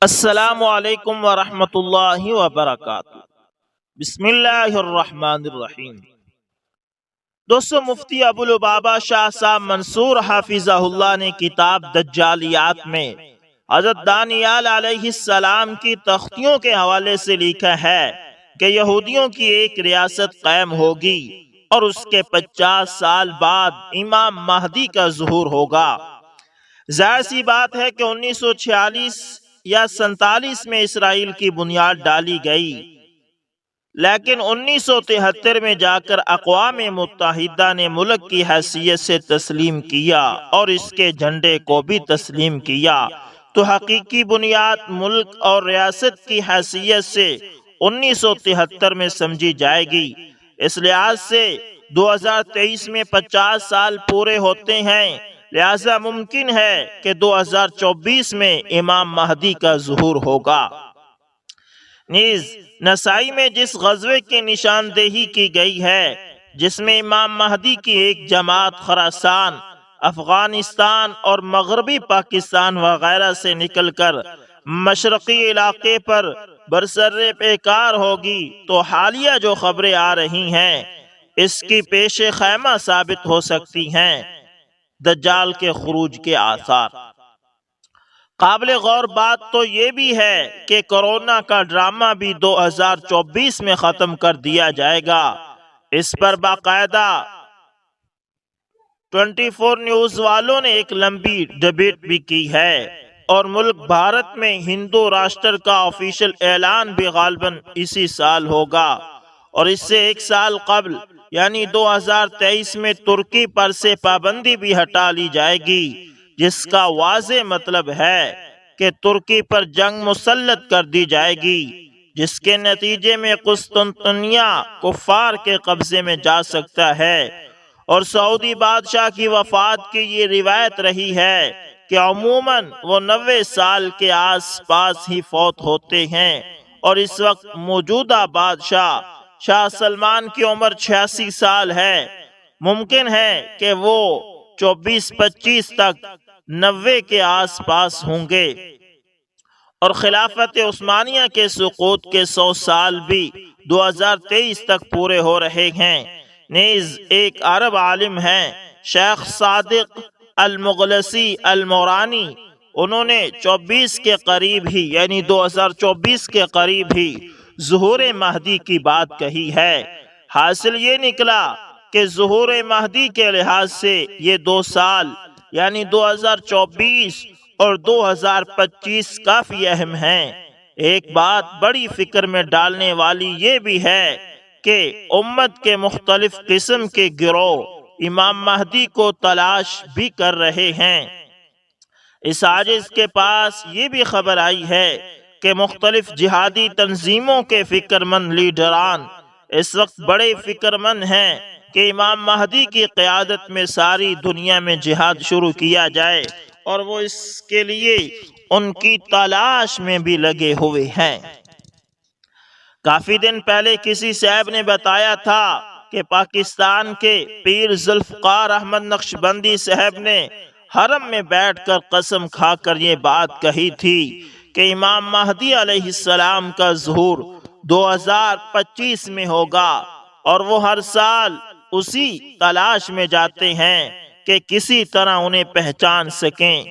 السلام علیکم ورحمۃ اللہ وبرکاتہ۔ بسم اللہ الرحمن الرحیم۔ دوستو، مفتی ابوالبابا شاہ صاحب منصور حافظہ اللہ نے کتاب دجالیات میں حضرت دانیال علیہ السلام کی تختیوں کے حوالے سے لکھا ہے کہ یہودیوں کی ایک ریاست قائم ہوگی اور اس کے 50 سال بعد امام مہدی کا ظہور ہوگا۔ ظاہر سی بات ہے کہ 1946 یا 47 میں اسرائیل کی بنیاد ڈالی گئی، لیکن 1973 میں جا کر اقوام متحدہ نے ملک کی حیثیت سے تسلیم کیا اور اس کے جھنڈے کو بھی تسلیم کیا، تو حقیقی بنیاد ملک اور ریاست کی حیثیت سے 1973 میں سمجھی جائے گی۔ اس لحاظ سے 2023 میں 50 سال پورے ہوتے ہیں، لہذا ممکن ہے کہ 2024 میں امام مہدی کا ظہور ہوگا۔ نیز نسائی میں جس غزوے کی نشاندہی کی گئی ہے، جس میں امام مہدی کی ایک جماعت خراسان، افغانستان اور مغربی پاکستان وغیرہ سے نکل کر مشرقی علاقے پر برسر پیکار ہوگی، تو حالیہ جو خبریں آ رہی ہیں اس کی پیش خیمہ ثابت ہو سکتی ہیں دجال کے خروج کے آثار۔ قابل غور بات تو یہ بھی ہے کہ کرونا کا ڈرامہ بھی 2024 میں ختم کر دیا جائے گا۔ اس پر باقاعدہ 24 نیوز والوں نے ایک لمبی ڈیبیٹ بھی کی ہے، اور ملک بھارت میں ہندو راشٹر کا آفیشل اعلان بھی غالباً اسی سال ہوگا، اور اس سے ایک سال قبل یعنی 2023 میں ترکی پر سے پابندی بھی ہٹا لی جائے گی، جس کا واضح مطلب ہے کہ ترکی پر جنگ مسلط کر دی جائے گی، جس کے نتیجے میں قسطنطنیہ کفار کے قبضے میں جا سکتا ہے۔ اور سعودی بادشاہ کی وفات کی یہ روایت رہی ہے کہ عموماً وہ 90 سال کے آس پاس ہی فوت ہوتے ہیں، اور اس وقت موجودہ بادشاہ شاہ سلمان کی عمر 86 سال ہے۔ ممکن ہے کہ وہ 24-25 تک 90 کے آس پاس ہوں گے، اور خلافت عثمانیہ کے سقوط کے 100 سال بھی 2023 تک پورے ہو رہے ہیں۔ نیز ایک عرب عالم ہیں شیخ صادق المغلسی المورانی، انہوں نے 24 کے قریب ہی یعنی 2024 کے قریب ہی ظہور مہدی کی بات کہی ہے۔ حاصل یہ نکلا کہ ظہور مہدی کے لحاظ سے یہ 2 سال یعنی 2024 اور 2025 کافی اہم ہیں۔ ایک بات بڑی فکر میں ڈالنے والی یہ بھی ہے کہ امت کے مختلف قسم کے گروہ امام مہدی کو تلاش بھی کر رہے ہیں۔ اس عاجز کے پاس یہ بھی خبر آئی ہے کہ مختلف جہادی تنظیموں کے فکر مند لیڈران اس وقت بڑے فکر مند ہیں کہ امام مہدی کی قیادت میں ساری دنیا میں جہاد شروع کیا جائے، اور وہ اس کے لیے ان کی تلاش میں بھی لگے ہوئے ہیں۔ کافی دن پہلے کسی صاحب نے بتایا تھا کہ پاکستان کے پیر ذوالفقار احمد نقشبندی صاحب نے حرم میں بیٹھ کر قسم کھا کر یہ بات کہی تھی کہ امام مہدی علیہ السلام کا ظہور 2025 میں ہوگا، اور وہ ہر سال اسی تلاش میں جاتے ہیں کہ کسی طرح انہیں پہچان سکیں۔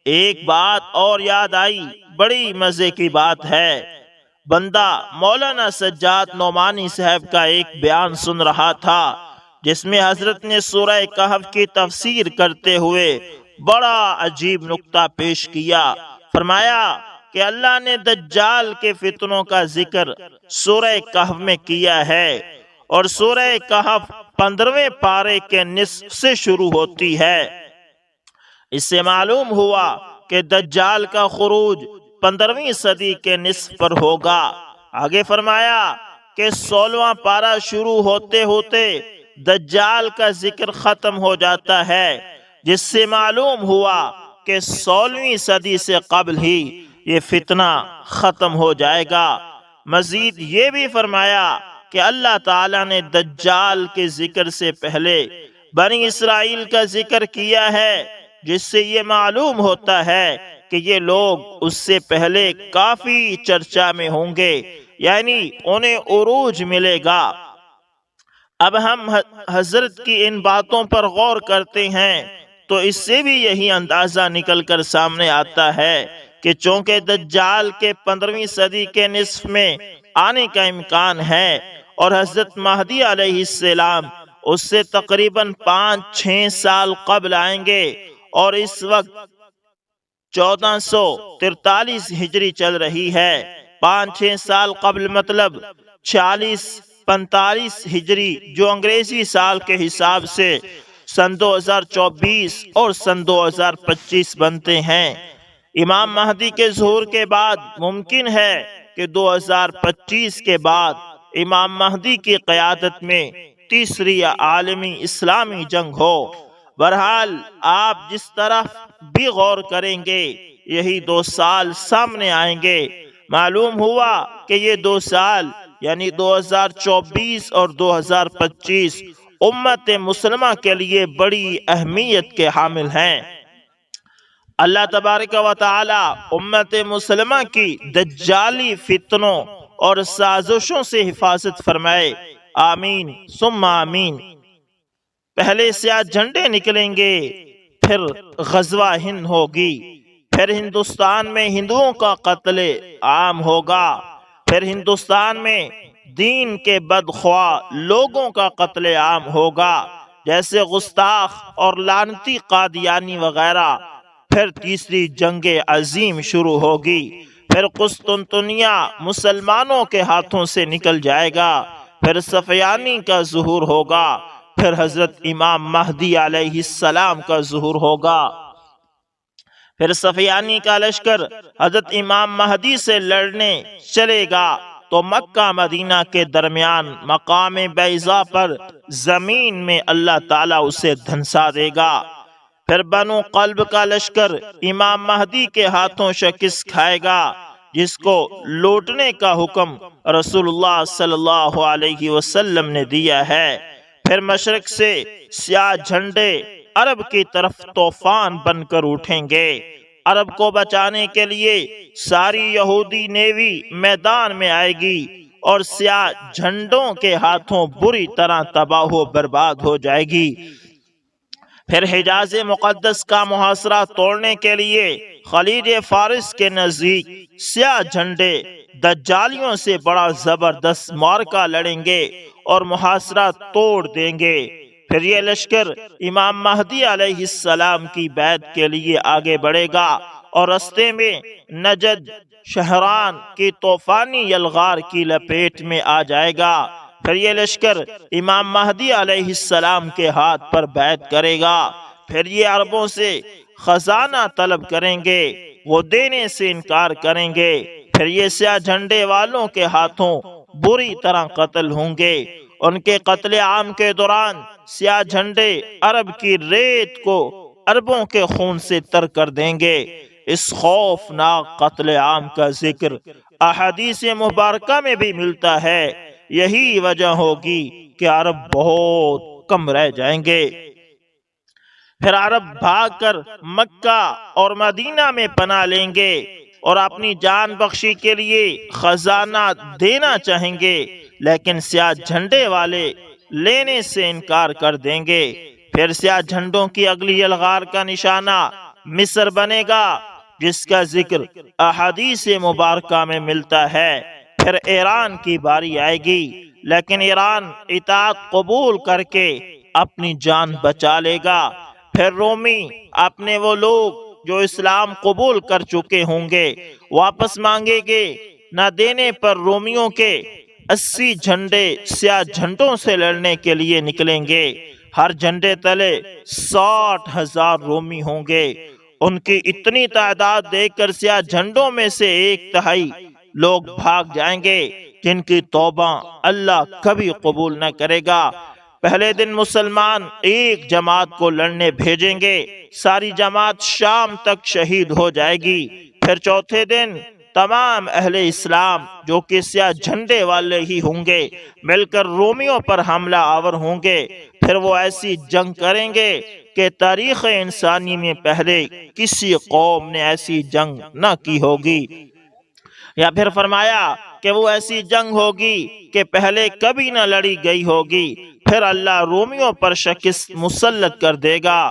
ایک بات اور یاد آئی، بڑی مزے کی بات ہے۔ بندہ مولانا سجاد نعمانی صاحب کا ایک بیان سن رہا تھا، جس میں حضرت نے سورہ کہف کی تفسیر کرتے ہوئے بڑا عجیب نکتہ پیش کیا۔ فرمایا کہ اللہ نے دجال کے فتنوں کا ذکر سورہ کہف میں کیا ہے، اور سورہ کہف 15ویں پارے کے نصف سے شروع ہوتی ہے۔ اس سے معلوم ہوا کہ دجال کا خروج 15ویں صدی کے نصف پر ہوگا۔ آگے فرمایا کہ 16واں پارہ شروع ہوتے ہوتے دجال کا ذکر ختم ہو جاتا ہے، جس سے معلوم ہوا کہ 16ویں صدی سے قبل ہی یہ فتنہ ختم ہو جائے گا۔ مزید یہ بھی فرمایا کہ اللہ تعالیٰ نے دجال کے ذکر سے پہلے بنی اسرائیل کا ذکر کیا ہے، جس سے یہ معلوم ہوتا ہے کہ یہ لوگ اس سے پہلے کافی چرچا میں ہوں گے، یعنی انہیں عروج ملے گا۔ اب ہم حضرت کی ان باتوں پر غور کرتے ہیں تو اس سے بھی یہی اندازہ نکل کر سامنے آتا ہے کہ چونکہ دجال کے 15ویں صدی کے نصف میں آنے کا امکان ہے اور حضرت مہدی علیہ السلام اس سے تقریباً 5-6 سال قبل آئیں گے، اور اس وقت 1443 ہجری چل رہی ہے۔ 5-6 سال قبل مطلب 46-45 ہجری، جو انگریزی سال کے حساب سے سن 2024 اور سن 2025 بنتے ہیں۔ امام مہدی کے ظہور کے بعد ممکن ہے کہ 2025 کے بعد امام مہدی کی قیادت میں تیسری عالمی اسلامی جنگ ہو۔ بہرحال آپ جس طرف بھی غور کریں گے یہی 2 سال سامنے آئیں گے۔ معلوم ہوا کہ یہ 2 سال یعنی 2024 اور 2025 امت مسلمہ کے لیے بڑی اہمیت کے حامل ہیں۔ اللہ تبارک و تعالی امت مسلمہ کی دجالی فتنوں اور سازشوں سے حفاظت فرمائے، آمین ثم آمین۔ پہلے سیاہ جھنڈے نکلیں گے، پھر غزوہ ہند ہوگی، پھر ہندوستان میں ہندوؤں کا قتل عام ہوگا، پھر ہندوستان میں دین کے بدخواہ لوگوں کا قتل عام ہوگا، جیسے گستاخ اور لعنتی قادیانی وغیرہ۔ پھر تیسری جنگ عظیم شروع ہوگی، پھر قسطنطنیہ مسلمانوں کے ہاتھوں سے نکل جائے گا، پھر صفیانی کا ظہور ہوگا، پھر حضرت امام مہدی علیہ السلام کا ظہور ہوگا۔ پھر صفیانی کا لشکر حضرت امام مہدی سے لڑنے چلے گا تو مکہ مدینہ کے درمیان مقام بیضا پر زمین میں اللہ تعالیٰ اسے دھنسا دے گا۔ پھر بنو قلب کا لشکر امام مہدی کے ہاتھوں شکست کھائے گا، جس کو لوٹنے کا حکم رسول اللہ صلی اللہ علیہ وسلم نے دیا ہے۔ پھر مشرق سے سیاہ جھنڈے عرب کی طرف طوفان بن کر اٹھیں گے۔ عرب کو بچانے کے لیے ساری یہودی نیوی میدان میں آئے گی اور سیاہ جھنڈوں کے ہاتھوں بری طرح تباہ و برباد ہو جائے گی۔ پھر حجاز مقدس کا محاصرہ توڑنے کے لیے خلیج فارس کے نزدیک سیاہ جھنڈے دجالیوں سے بڑا زبردست معرکہ لڑیں گے اور محاصرہ توڑ دیں گے۔ پھر یہ لشکر امام مہدی علیہ السلام کی بیعت کے لیے آگے بڑھے گا اور رستے میں نجد شہران کی طوفانی یلغار کی لپیٹ میں آ جائے گا۔ پھر یہ لشکر امام مہدی علیہ السلام کے ہاتھ پر بیعت کرے گا۔ پھر یہ عربوں سے خزانہ طلب کریں گے، وہ دینے سے انکار کریں گے۔ پھر یہ سیاہ جھنڈے والوں کے ہاتھوں بری طرح قتل ہوں گے۔ ان کے قتل عام کے دوران سیاہ جھنڈے عرب کی ریت کو عربوں کے خون سے تر کر دیں گے۔ اس خوفناک قتل عام کا ذکر احادیث مبارکہ میں بھی ملتا ہے۔ یہی وجہ ہوگی کہ عرب بہت کم رہ جائیں گے۔ پھر عرب بھاگ کر مکہ اور مدینہ میں پناہ لیں گے اور اپنی جان بخشی کے لیے خزانہ دینا چاہیں گے، لیکن سیاہ جھنڈے والے لینے سے انکار کر دیں گے۔ پھر سیاہ جھنڈوں کی اگلی یلغار کا نشانہ مصر بنے گا، جس کا ذکر احادیث مبارکہ میں ملتا ہے۔ پھر ایران کی باری آئے گی، لیکن ایران اطاعت قبول کر کے اپنی جان بچا لے گا۔ پھر رومی اپنے وہ لوگ جو اسلام قبول کر چکے ہوں گے واپس مانگیں گے، نہ دینے پر رومیوں کے 80 جھنڈے سیاہ جھنڈوں سے لڑنے کے لیے نکلیں گے۔ ہر جھنڈے تلے 60,000 رومی ہوں گے۔ ان کی اتنی تعداد دیکھ کر سیاہ جھنڈوں میں سے 1/3 لوگ بھاگ جائیں گے، جن کی توبہ اللہ کبھی قبول نہ کرے گا۔ پہلے دن مسلمان ایک جماعت کو لڑنے بھیجیں گے، ساری جماعت شام تک شہید ہو جائے گی۔ پھر چوتھے دن تمام اہل اسلام جو کہ سیاہ جھنڈے والے ہی ہوں گے مل کر رومیوں پر حملہ آور ہوں گے، پھر وہ ایسی جنگ کریں گے کہ تاریخ انسانی میں پہلے کسی قوم نے ایسی جنگ نہ کی ہوگی۔ یا پھر فرمایا کہ وہ ایسی جنگ ہوگی کہ پہلے کبھی نہ لڑی گئی ہوگی، پھر اللہ رومیوں پر شکست مسلط کر دے گا،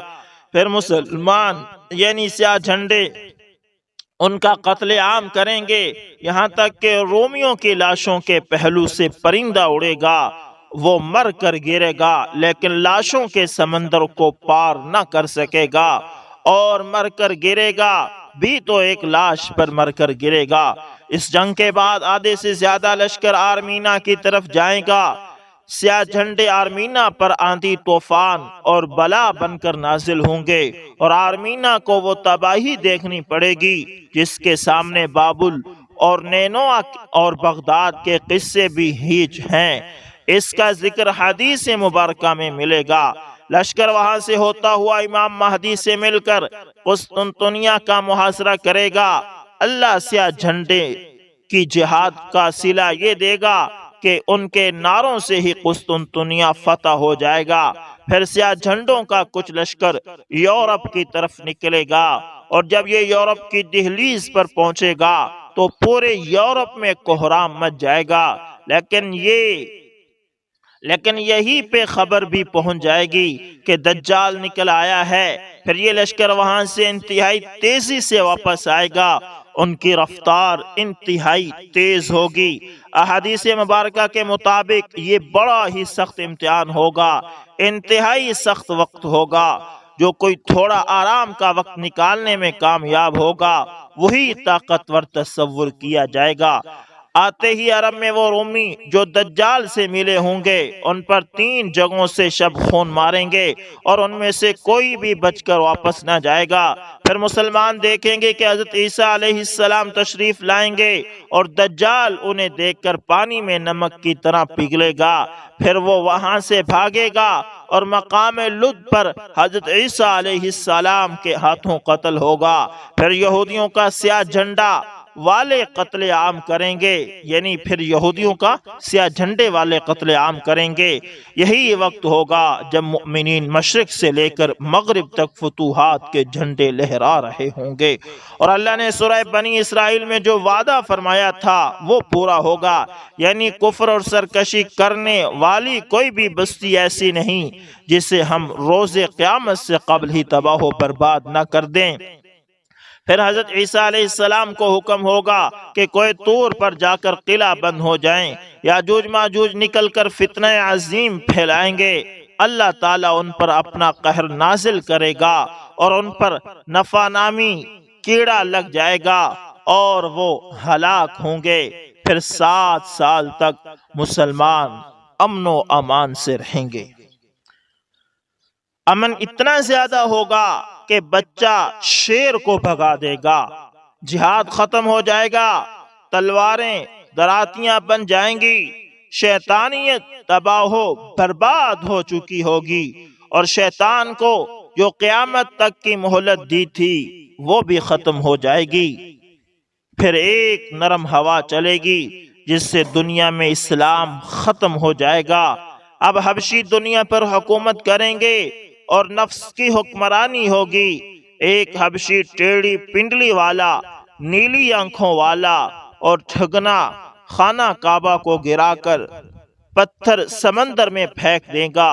پھر مسلمان یعنی سیاہ جھنڈے ان کا قتل عام کریں گے، یہاں تک کہ رومیوں کی لاشوں کے پہلو سے پرندہ اڑے گا، وہ مر کر گرے گا لیکن لاشوں کے سمندر کو پار نہ کر سکے گا، اور مر کر گرے گا بھی تو ایک لاش پر مر کر گرے گا۔ اس جنگ کے بعد آدھے سے زیادہ لشکر آرمینا کی طرف جائے گا، سیاہ جھنڈے آرمینا پر آندھی طوفان اور بلا بن کر نازل ہوں گے، اور آرمینا کو وہ تباہی دیکھنی پڑے گی جس کے سامنے بابل اور نینوا اور بغداد کے قصے بھی ہیچ ہیں۔ اس کا ذکر حدیث مبارکہ میں ملے گا۔ لشکر وہاں سے ہوتا ہوا امام مہدی سے مل کر قسطنطنیہ کا محاصرہ کرے گا۔ اللہ سیاہ جھنڈے کی جہاد کا صلہ یہ دے گا کہ ان کے نعروں سے ہی قسطنطنیہ فتح ہو جائے گا۔ پھر سیاہ جھنڈوں کا کچھ لشکر یورپ کی طرف نکلے گا، اور جب یہ یورپ کی دہلیز پر پہنچے گا تو پورے یورپ میں کوہرام مچ جائے گا، لیکن یہی پہ خبر بھی پہنچ جائے گی کہ دجال نکل آیا ہے۔ پھر یہ لشکر وہاں سے انتہائی تیزی سے واپس آئے گا، ان کی رفتار انتہائی تیز ہوگی۔ احادیث مبارکہ کے مطابق یہ بڑا ہی سخت امتحان ہوگا، انتہائی سخت وقت ہوگا۔ جو کوئی تھوڑا آرام کا وقت نکالنے میں کامیاب ہوگا وہی طاقتور تصور کیا جائے گا۔ آتے ہی عرب میں وہ رومی جو دجال سے ملے ہوں گے ان پر 3 جگہوں سے شب خون ماریں گے، اور ان میں سے کوئی بھی بچ کر واپس نہ جائے گا۔ پھر مسلمان دیکھیں گے کہ حضرت عیسیٰ علیہ السلام تشریف لائیں گے، اور دجال انہیں دیکھ کر پانی میں نمک کی طرح پگھلے گا، پھر وہ وہاں سے بھاگے گا اور مقام لد پر حضرت عیسیٰ علیہ السلام کے ہاتھوں قتل ہوگا۔ پھر یہودیوں کا سیاہ جھنڈا والے قتل عام کریں گے، یعنی پھر یہودیوں کا سیاہ جھنڈے والے قتل عام کریں گے۔ یہی وقت ہوگا جب مؤمنین مشرق سے لے کر مغرب تک فتوحات کے جھنڈے لہرا رہے ہوں گے، اور اللہ نے سورہ بنی اسرائیل میں جو وعدہ فرمایا تھا وہ پورا ہوگا، یعنی کفر اور سرکشی کرنے والی کوئی بھی بستی ایسی نہیں جسے ہم روز قیامت سے قبل ہی تباہ و برباد نہ کر دیں۔ پھر حضرت عیسیٰ علیہ السلام کو حکم ہوگا کہ کوئی طور پر جا کر قلعہ بند ہو جائیں، یاجوج ماجوج نکل کر فتنہ عظیم پھیلائیں گے۔ اللہ تعالیٰ ان پر اپنا قہر نازل کرے گا اور ان پر نفع نامی کیڑا لگ جائے گا اور وہ ہلاک ہوں گے۔ پھر 7 سال تک مسلمان امن و امان سے رہیں گے۔ امن اتنا زیادہ ہوگا کہ بچہ شیر کو بھگا دے گا، جہاد ختم ہو جائے گا، تلواریں دراتیاں بن جائیں گی، شیطانیت تباہ و برباد ہو چکی ہوگی، اور شیطان کو جو قیامت تک کی مہلت دی تھی وہ بھی ختم ہو جائے گی۔ پھر ایک نرم ہوا چلے گی جس سے دنیا میں اسلام ختم ہو جائے گا۔ اب حبشی دنیا پر حکومت کریں گے اور نفس کی حکمرانی ہوگی۔ ایک حبشی ٹیڑھی پنڈلی والا، نیلی آنکھوں والا اور ٹھگنا خانہ کعبہ کو گرا کر پتھر سمندر میں پھینک دے گا،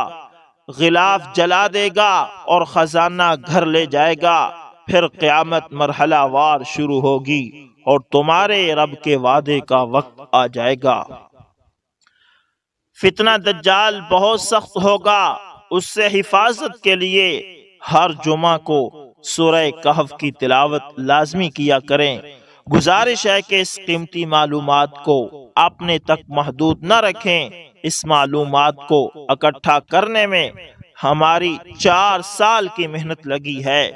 غلاف جلا دے گا اور خزانہ گھر لے جائے گا۔ پھر قیامت مرحلہ وار شروع ہوگی اور تمہارے رب کے وعدے کا وقت آ جائے گا۔ فتنہ دجال بہت سخت ہوگا، اس سے حفاظت کے لیے ہر جمعہ کو سورہ کہف کی تلاوت لازمی کیا کریں۔ گزارش ہے کہ اس قیمتی معلومات کو اپنے تک محدود نہ رکھیں۔ اس معلومات کو اکٹھا کرنے میں ہماری 4 سال کی محنت لگی ہے۔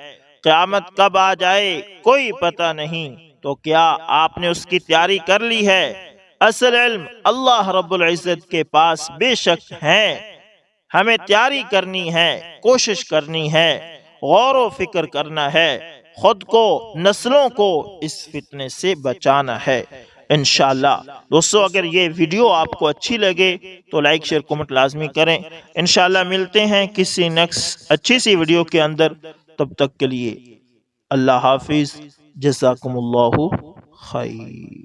قیامت کب آ جائے کوئی پتہ نہیں، تو کیا آپ نے اس کی تیاری کر لی ہے؟ اصل علم اللہ رب العزت کے پاس بے شک ہے، ہمیں تیاری کرنی ہے، کوشش کرنی ہے، غور و فکر کرنا ہے۔ خود کو، نسلوں کو اس فتنے سے بچانا ہے انشاءاللہ۔ دوستو اگر یہ ویڈیو آپ کو اچھی لگے تو لائک شیئر کومنٹ لازمی کریں۔ انشاءاللہ ملتے ہیں کسی نیکسٹ اچھی سی ویڈیو کے اندر، تب تک کے لیے اللہ حافظ، جزاکم اللہ خیر۔